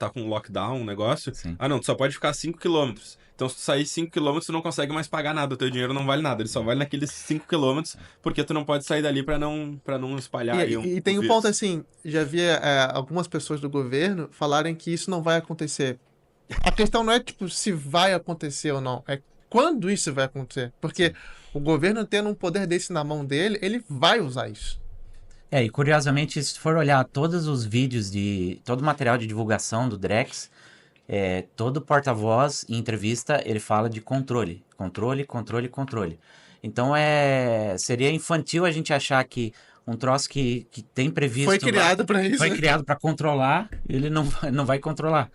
tá com lockdown, um negócio. Sim. Ah, não, tu só pode ficar 5 quilômetros. Então, se tu sair 5 quilômetros, tu não consegue mais pagar nada. O teu dinheiro não vale nada. Ele só vale naqueles 5 quilômetros, porque tu não pode sair dali pra não espalhar aí E tem um vírus. ponto assim, já vi algumas pessoas do governo falarem que isso não vai acontecer. A questão não é tipo se vai acontecer ou não, é quando isso vai acontecer. Porque o governo tendo um poder desse na mão dele, ele vai usar isso. E curiosamente, se for olhar todos os vídeos todo o material de divulgação do Drex, todo porta-voz em entrevista, ele fala de controle. Controle, controle, controle. Então, seria infantil a gente achar que um troço que tem previsto... Foi criado para isso. Foi criado para controlar, ele não vai controlar.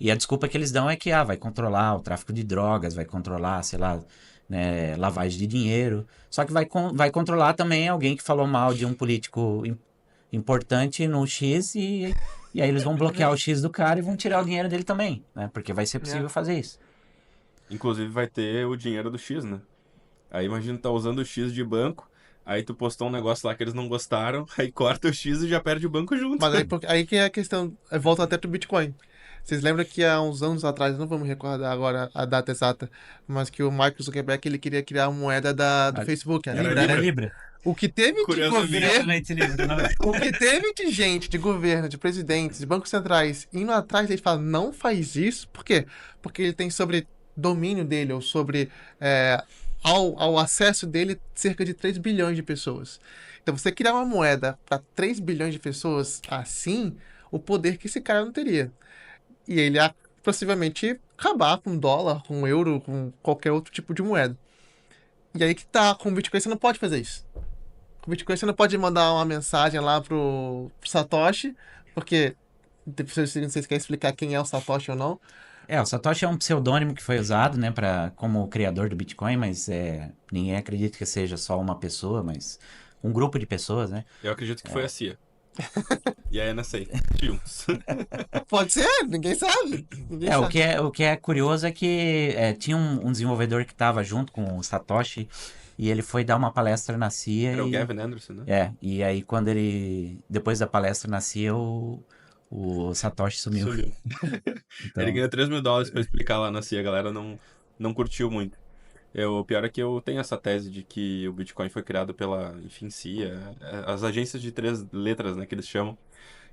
E a desculpa que eles dão é que vai controlar o tráfico de drogas, vai controlar, sei lá, né, lavagem de dinheiro. Só que vai controlar também alguém que falou mal de um político importante no X e aí eles vão bloquear o X do cara e vão tirar o dinheiro dele também, né? Porque vai ser possível fazer isso. Inclusive vai ter o dinheiro do X, né? Aí imagina tu tá usando o X de banco, aí tu postou um negócio lá que eles não gostaram, aí corta o X e já perde o banco junto. Mas aí que é a questão, volta até pro Bitcoin. Vocês lembram que há uns anos atrás, não vamos recordar agora a data exata, mas que o Mark Zuckerberg ele queria criar a moeda do Facebook, a Libra, né? Libra. O que teve de governo, Libra. o que teve de gente, de governo, de presidentes, de bancos centrais indo atrás dele e falando, não faz isso, por quê? Porque ele tem sobre domínio dele, ou sobre ao acesso dele, cerca de 3 bilhões de pessoas. Então, você criar uma moeda para 3 bilhões de pessoas assim, o poder que esse cara não teria. E ele ia possivelmente acabar com dólar, com euro, com qualquer outro tipo de moeda. E aí que tá, com o Bitcoin você não pode fazer isso. Com o Bitcoin você não pode mandar uma mensagem lá pro Satoshi, porque não sei se você quer explicar quem é o Satoshi ou não. O Satoshi é um pseudônimo que foi usado, né, como criador do Bitcoin, mas ninguém acredita que seja só uma pessoa, mas um grupo de pessoas, né? Eu acredito que foi a CIA. E a NSA, juntos. Pode ser, ninguém sabe. Ninguém sabe. O que é curioso é que tinha um desenvolvedor que estava junto com o Satoshi e ele foi dar uma palestra na CIA. Era o Gavin Anderson, né? E aí depois da palestra na CIA, o Satoshi sumiu. Então... Ele ganhou $3 mil pra explicar lá na CIA, a galera não curtiu muito. O pior é que eu tenho essa tese de que o Bitcoin foi criado pela, enfim, CIA, as agências de 3 letras, né, que eles chamam.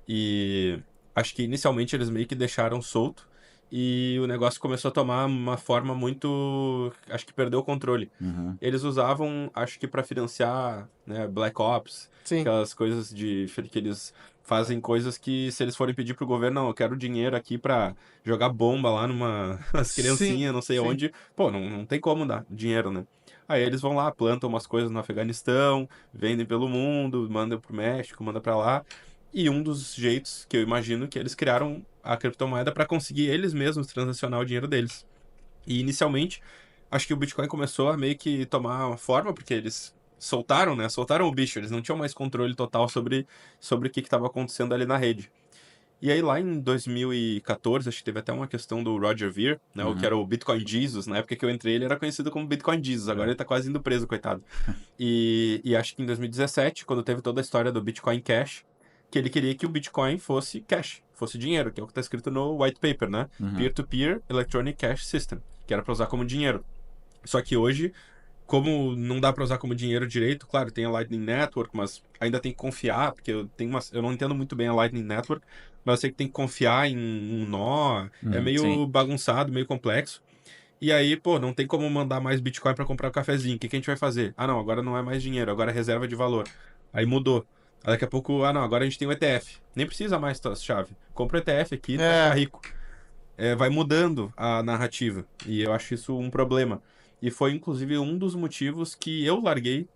E acho que inicialmente eles meio que deixaram solto e o negócio começou a tomar uma forma muito... Acho que perdeu o controle. Uhum. Eles usavam, acho que para financiar, né, Black Ops, Sim. Aquelas coisas que eles fazem coisas que se eles forem pedir pro governo, não, eu quero dinheiro aqui pra jogar bomba lá umas criancinhas, não sei onde, pô, não tem como dar dinheiro, né? Aí eles vão lá, plantam umas coisas no Afeganistão, vendem pelo mundo, mandam pro México, mandam pra lá. E um dos jeitos que eu imagino que eles criaram a criptomoeda para conseguir eles mesmos transacionar o dinheiro deles. E inicialmente, acho que o Bitcoin começou a meio que tomar uma forma, porque eles soltaram, né? Soltaram o bicho, eles não tinham mais controle total sobre o que estava acontecendo ali na rede. E aí lá em 2014, acho que teve até uma questão do Roger Ver, né? O que era o Bitcoin Jesus. Na época que eu entrei, ele era conhecido como Bitcoin Jesus. Agora ele tá quase indo preso, coitado. E acho que em 2017, quando teve toda a história do Bitcoin Cash, que ele queria que o Bitcoin fosse cash, fosse dinheiro, que é o que tá escrito no white paper, né? Peer-to-peer Electronic Cash System, que era para usar como dinheiro. Só que hoje, como não dá para usar como dinheiro direito, claro, tem a Lightning Network, mas ainda tem que confiar, porque eu não entendo muito bem a Lightning Network, mas eu sei que tem que confiar em um nó, é meio bagunçado, meio complexo. E aí, pô, não tem como mandar mais Bitcoin para comprar um cafezinho. O que a gente vai fazer? Ah, não, agora não é mais dinheiro, agora é reserva de valor. Aí mudou. Aí daqui a pouco, não, agora a gente tem o ETF. Nem precisa mais tua chave. Compra o ETF aqui e tá rico. Vai mudando a narrativa. E eu acho isso um problema. E foi, inclusive, um dos motivos que eu larguei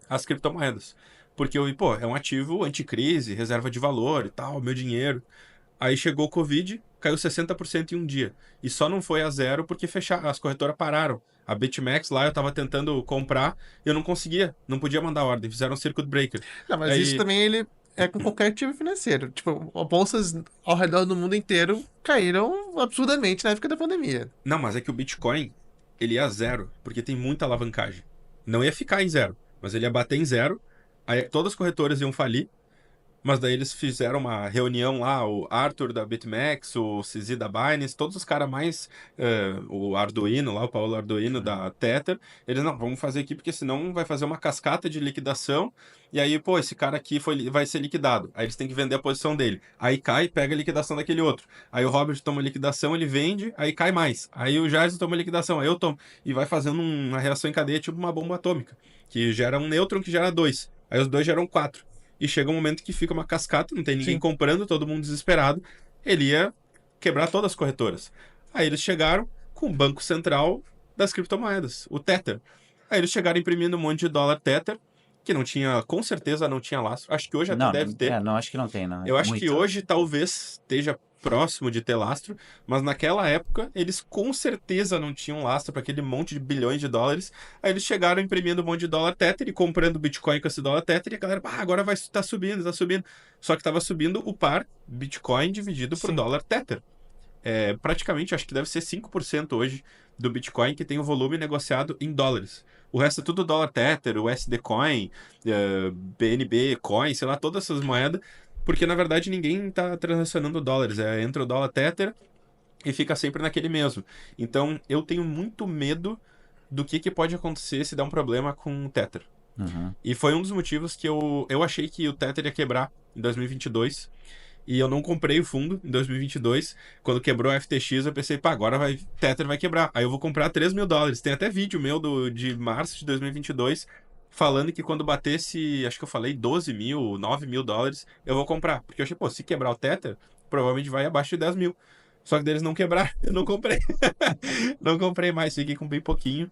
as criptomoedas. Porque é um ativo anticrise, reserva de valor e tal, meu dinheiro. Aí chegou o Covid, caiu 60% em um dia. E só não foi a zero porque as corretoras pararam. A BitMEX lá, eu tava tentando comprar e eu não conseguia. Não podia mandar ordem. Fizeram um circuit breaker. Não, mas isso também ele é com qualquer ativo financeiro. Tipo, bolsas ao redor do mundo inteiro caíram absurdamente na época da pandemia. Não, mas é que o Bitcoin, ele ia a zero, porque tem muita alavancagem. Não ia ficar em zero, mas ele ia bater em zero. Aí todas as corretoras iam falir. Mas daí eles fizeram uma reunião lá, o Arthur da BitMEX, o CZ da Binance, todos os caras mais, o Arduino lá, o Paulo Arduino da Tether, eles, não, vamos fazer aqui porque senão vai fazer uma cascata de liquidação, e aí, pô, esse cara aqui vai ser liquidado. Aí eles têm que vender a posição dele. Aí cai, pega a liquidação daquele outro. Aí o Robert toma liquidação, ele vende, aí cai mais. Aí o Jason toma liquidação, aí eu tomo. E vai fazendo uma reação em cadeia, tipo uma bomba atômica, que gera um nêutron que gera 2. Aí os dois geram 4. E chega um momento que fica uma cascata, não tem ninguém Sim. comprando, todo mundo desesperado. Ele ia quebrar todas as corretoras. Aí eles chegaram com o Banco Central das criptomoedas, o Tether. Aí eles chegaram imprimindo um monte de dólar Tether, que não tinha, com certeza não tinha lastro. Acho que hoje até Não, deve ter. não, acho que não tem, não. Eu acho que Muito. hoje talvez esteja próximo de ter lastro, mas naquela época eles com certeza não tinham lastro para aquele monte de bilhões de dólares. Aí eles chegaram imprimindo um monte de dólar Tether e comprando Bitcoin com esse dólar Tether e a galera, agora vai estar subindo, tá subindo. Só que estava subindo o par Bitcoin dividido por Sim. dólar Tether. Praticamente, acho que deve ser 5% hoje do Bitcoin que tem o volume negociado em dólares. O resto é tudo dólar Tether, o USD Coin, BNB Coin, sei lá, todas essas moedas, porque na verdade ninguém está transacionando dólares. Entra o dólar Tether e fica sempre naquele mesmo. Então eu tenho muito medo do que pode acontecer se der um problema com o Tether. Uhum. E foi um dos motivos que eu achei que o Tether ia quebrar em 2022. E eu não comprei o fundo em 2022. Quando quebrou a FTX, eu pensei, pá, agora Tether vai quebrar. Aí eu vou comprar $3.000. Tem até vídeo meu de março de 2022 falando que quando batesse, acho que eu falei 12 mil, 9 mil dólares, eu vou comprar. Porque eu achei, pô, se quebrar o Tether, provavelmente vai abaixo de 10 mil. Só que deles não quebraram, eu não comprei. Não comprei mais, fiquei com bem pouquinho.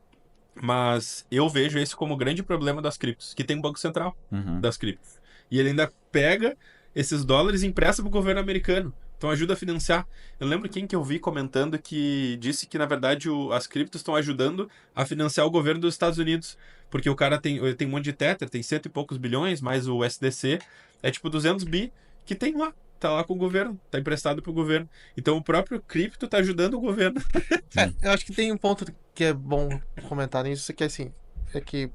Mas eu vejo esse como o grande problema das criptos, que tem um banco central Uhum. das criptos. E ele ainda pega esses dólares e empresta para o governo americano. Então ajuda a financiar. Eu lembro quem que eu vi comentando que disse que, na verdade, as criptos estão ajudando a financiar o governo dos Estados Unidos. Porque o cara tem um monte de Tether, tem cento e poucos bilhões, mais o SDC, é tipo 200 bi que tem lá. Tá lá com o governo, tá emprestado pro governo. Então o próprio cripto tá ajudando o governo. Eu acho que tem um ponto que é bom comentar nisso, que assim, é que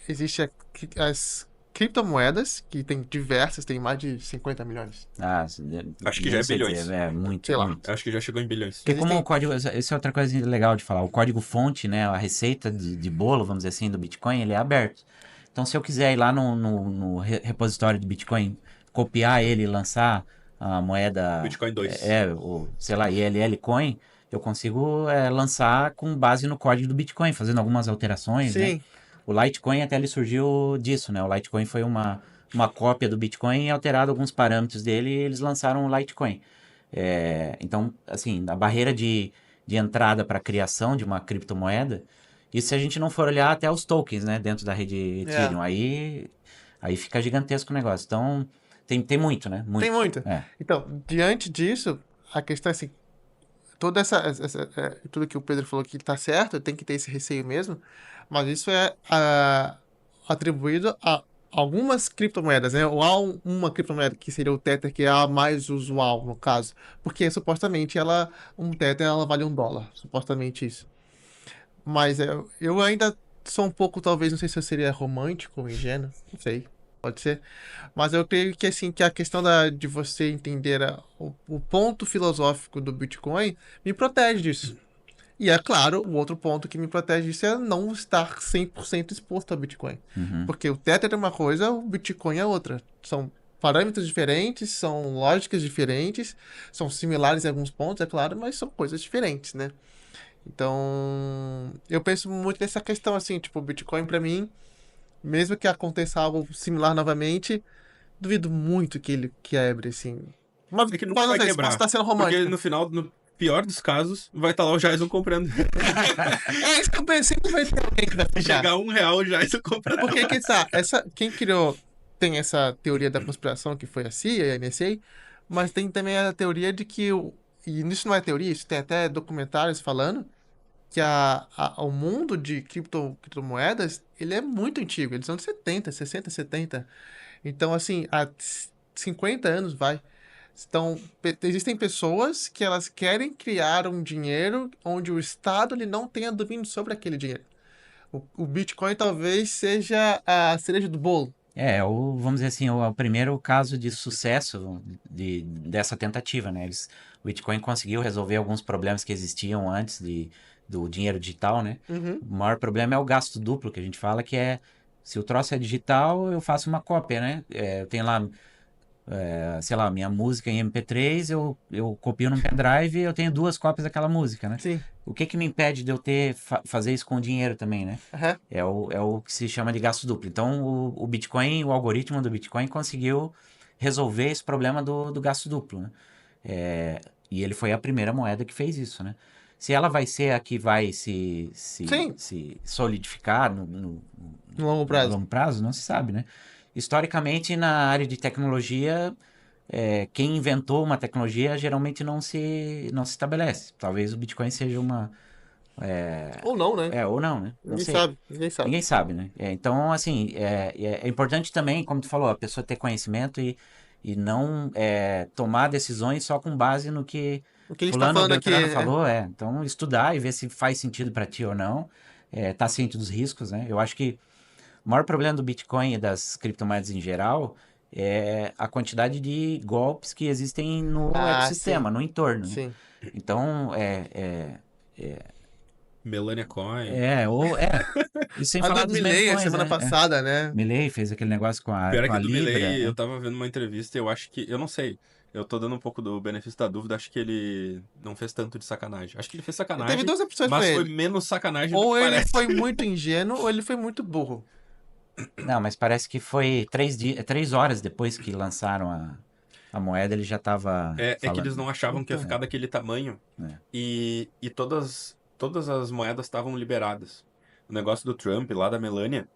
existe as criptomoedas, que tem diversas, tem mais de 50 milhões. Acho que já é nem sei bilhões. dizer, É muito, Sei lá. muito. Acho que já chegou em bilhões. Porque como Existem- o código, essa é outra coisa legal de falar, o código fonte, né, a receita de bolo, vamos dizer assim, do Bitcoin, ele é aberto. Então, se eu quiser ir lá no repositório do Bitcoin, copiar ele e lançar a moeda, Bitcoin 2. sei lá, ILL Coin, eu consigo lançar com base no código do Bitcoin, fazendo algumas alterações, né? Sim, O Litecoin até ele surgiu disso, né? O Litecoin foi uma cópia do Bitcoin e alterado alguns parâmetros dele e eles lançaram o Litecoin. Então, assim, a barreira de entrada para a criação de uma criptomoeda, isso se a gente não for olhar até os tokens, né, dentro da rede Ethereum, aí fica gigantesco o negócio. Então, tem muito, né? tem muito. É. Então, diante disso, a questão é assim, tudo que o Pedro falou que tá certo, tem que ter esse receio mesmo, mas isso é atribuído a algumas criptomoedas, né? Ou a uma criptomoeda que seria o Tether, que é a mais usual, no caso. Porque supostamente um Tether ela vale $1, supostamente isso. Mas eu ainda sou um pouco, talvez, não sei se eu seria romântico ou ingênuo, não sei, pode ser. Mas eu creio que assim, que a questão de você entender o ponto filosófico do Bitcoin me protege disso. E é claro, o outro ponto que me protege disso é não estar 100% exposto ao Bitcoin. Uhum. Porque o Tether é uma coisa, o Bitcoin é outra. São parâmetros diferentes, são lógicas diferentes, são similares em alguns pontos, é claro, mas são coisas diferentes, né? Então, eu penso muito nessa questão, assim, tipo, o Bitcoin pra mim, mesmo que aconteça algo similar novamente, duvido muito que ele quebre, assim. Mas, É que nunca não vai sei, quebrar. posso estar sendo Porque romântico. no final, no pior dos casos, vai estar lá o Jason comprando. É isso que eu pensei, que vai ter alguém que vai fechar. Chegar R$1, o Jason comprando. Porque que tá, quem criou, tem essa teoria da conspiração que foi a CIA e a NSA, mas tem também a teoria de que, e isso não é teoria, isso tem até documentários falando, que o mundo de criptomoedas, ele é muito antigo, eles são de 70, 60, 70. Então, assim, há 50 anos, vai. Então, existem pessoas que elas querem criar um dinheiro onde o Estado ele não tenha domínio sobre aquele dinheiro. O Bitcoin talvez seja a cereja do bolo. Vamos dizer assim, o primeiro caso de sucesso dessa tentativa, né? O Bitcoin conseguiu resolver alguns problemas que existiam antes do dinheiro digital, né? Uhum. O maior problema é o gasto duplo, que a gente fala que é, se o troço é digital, eu faço uma cópia, né? Eu tenho lá, sei lá, minha música em MP3, eu copio num pendrive e eu tenho 2 cópias daquela música, né? Sim. O que que me impede de eu fazer isso com dinheiro também, né? Aham. É o que se chama de gasto duplo. Então, o Bitcoin, o algoritmo do Bitcoin conseguiu resolver esse problema do gasto duplo, né? E ele foi a primeira moeda que fez isso, né? Se ela vai ser a que vai Sim. se solidificar No longo no prazo. longo prazo, não se sabe, né? Historicamente, na área de tecnologia, quem inventou uma tecnologia geralmente não se estabelece. Talvez o Bitcoin seja uma... Ou não, né? ou não, né? Não Ninguém sei. sabe. Ninguém sabe. Ninguém sabe, né? Então, assim, é importante também, como tu falou, a pessoa ter conhecimento e não tomar decisões só com base no que O que a gente tá fulano ou falando aqui Beltrano falou. Então, estudar e ver se faz sentido para ti ou não. Tá ciente dos riscos, né? Eu acho que o maior problema do Bitcoin e das criptomoedas em geral é a quantidade de golpes que existem no ecossistema, sim. no entorno, né? Sim. Então, Melania Coin. Isso sem A falar do dos meme Milley, a coins, semana né? passada, né? Milley fez aquele negócio com a, Pior é com que a do Libra. Milley, eu tava vendo uma entrevista e eu acho que. Eu não sei. Eu tô dando um pouco do benefício da dúvida. Acho que ele não fez tanto de sacanagem. Acho que ele fez Teve sacanagem, 2 opções pra mas foi ele. menos sacanagem do Ou que ele parece. foi muito ingênuo, ou ele foi muito burro. Não, mas parece que foi 3 horas depois que lançaram a moeda, ele já tava É que eles falando. não achavam que ia Então. ficar daquele tamanho. É. E todas as moedas estavam liberadas. O negócio do Trump, lá da Melania,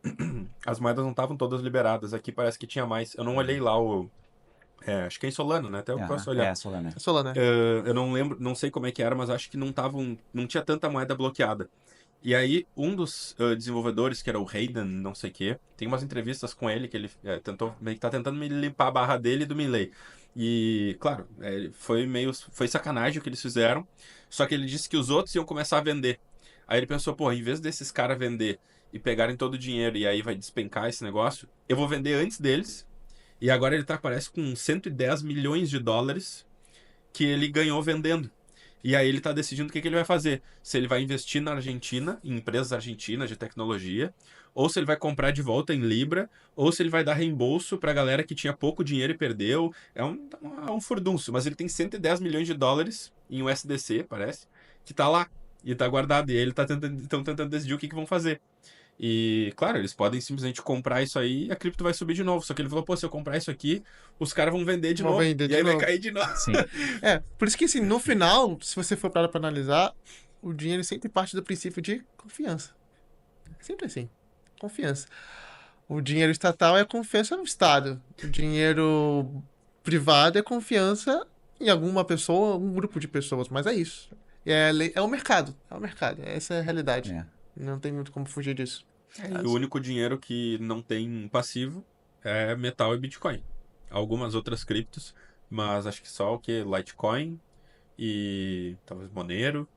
as moedas não estavam todas liberadas. Aqui parece que tinha mais. Eu não olhei lá o. Acho que é em Solano, né? Até eu posso olhar. Solana. A Solana. Eu não lembro, não sei como é que era, mas acho que não tinha tanta moeda bloqueada. E aí, um dos desenvolvedores, que era o Hayden, não sei o quê, tem umas entrevistas com ele que ele meio que tá tentando me limpar a barra dele e do Milley. E, claro, foi sacanagem o que eles fizeram, só que ele disse que os outros iam começar a vender. Aí ele pensou, pô, em vez desses caras vender e pegarem todo o dinheiro e aí vai despencar esse negócio, eu vou vender antes deles. E agora ele parece, com 110 milhões de dólares que ele ganhou vendendo. E aí ele tá decidindo o que ele vai fazer. Se ele vai investir na Argentina, em empresas argentinas de tecnologia, ou se ele vai comprar de volta em Libra, ou se ele vai dar reembolso pra galera que tinha pouco dinheiro e perdeu. É um furdunço, mas ele tem 110 milhões de dólares em USDC, parece, que tá lá e tá guardado. E aí ele estão tentando decidir o que vão fazer. E, claro, eles podem simplesmente comprar isso aí e a cripto vai subir de novo. Só que ele falou, pô, se eu comprar isso aqui, os caras vão vender de Vão novo. vender E de aí vai novo. cair de novo. Sim. Por isso que assim, no final, se você for parar pra analisar, o dinheiro sempre parte do princípio de confiança. Sempre assim. Confiança. O dinheiro estatal é confiança no Estado. O dinheiro privado é confiança em alguma pessoa, um grupo de pessoas, mas é isso. É o mercado. É o mercado. Essa é a realidade. É. Não tem muito como fugir disso. E o único dinheiro que não tem passivo é metal e Bitcoin. Algumas outras criptos, mas acho que só o que? Litecoin e talvez Monero.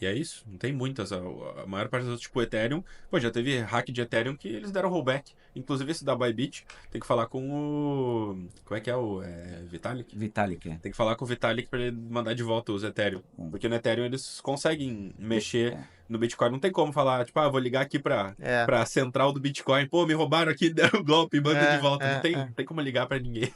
E é isso, não tem muitas. A maior parte das outras, tipo Ethereum, pô, já teve hack de Ethereum que eles deram rollback. Inclusive esse da Bybit, tem que falar com o. Como é que é o. Vitalik? Vitalik, Tem que falar com o Vitalik pra ele mandar de volta os Ethereum. Porque no Ethereum eles conseguem mexer. No Bitcoin não tem como falar, tipo, vou ligar aqui pra central do Bitcoin. Pô, me roubaram aqui, deram o golpe, manda de volta. Não tem como ligar pra ninguém.